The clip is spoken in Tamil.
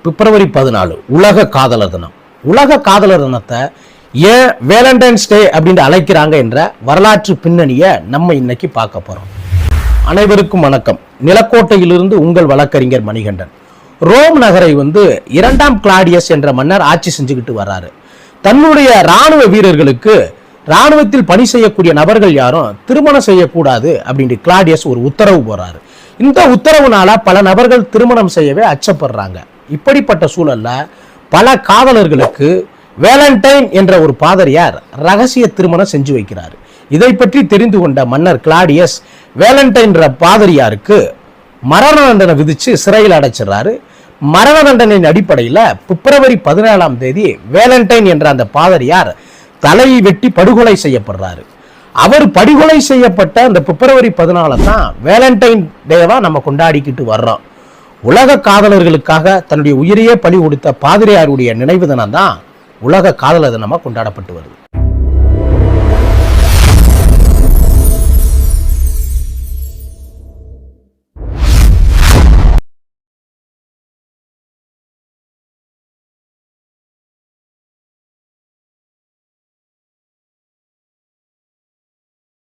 பிப்ரவரி 14 உலக காதலர் தினம். உலக காதலர் தினத்தை ஏன் வேலண்டைன்ஸ் டே அப்படின்னு அழைக்கிறாங்க என்ற வரலாற்று பின்னணியை நம்ம இன்னைக்கு பார்க்க போறோம். அனைவருக்கும் வணக்கம். நிலக்கோட்டையிலிருந்து உங்கள் வழக்கறிஞர் மணிகண்டன். ரோம் நகரை இரண்டாம் கிளாடியஸ் என்ற மன்னர் ஆட்சி செஞ்சுக்கிட்டு வர்றாரு. தன்னுடைய இராணுவ வீரர்களுக்கு இராணுவத்தில் பணி செய்யக்கூடிய நபர்கள் யாரும் திருமணம் செய்யக்கூடாது அப்படின்னு கிளாடியஸ் ஒரு உத்தரவு போறாரு. இந்த உத்தரவுனால பல நபர்கள் திருமணம் செய்யவே அச்சப்படுறாங்க. இப்படிப்பட்ட சூழல்ல பல காதலர்களுக்கு வேலண்டைன் என்ற ஒரு பாதிரியார் ரகசிய திருமணம் செஞ்சு வைக்கிறார். இதை பற்றி தெரிந்து கொண்ட மன்னர் கிளாடியஸ் வேலண்டைன் என்ற பாதிரியாருக்கு மரண தண்டனை விதிச்சு சிறையில் அடைச்சிடறாரு. மரண தண்டனையின் அடிப்படையில் பிப்ரவரி 17ஆம் தேதி வேலண்டைன் என்ற அந்த பாதிரியார் தலையை வெட்டி படுகொலை செய்யப்படுறாரு. அவர் படுகொலை செய்யப்பட்ட அந்த பிப்ரவரி 14 தான் வேலண்டைன் டேவா நம்ம கொண்டாடிக்கிட்டு வர்றோம். உலக காதலர்களுக்காக தன்னுடைய உயிரையே பலி கொடுத்த பாதிரியாருடைய நினைவு தினம் தான் உலக காதலர் தினமா கொண்டாடப்பட்டு வருது.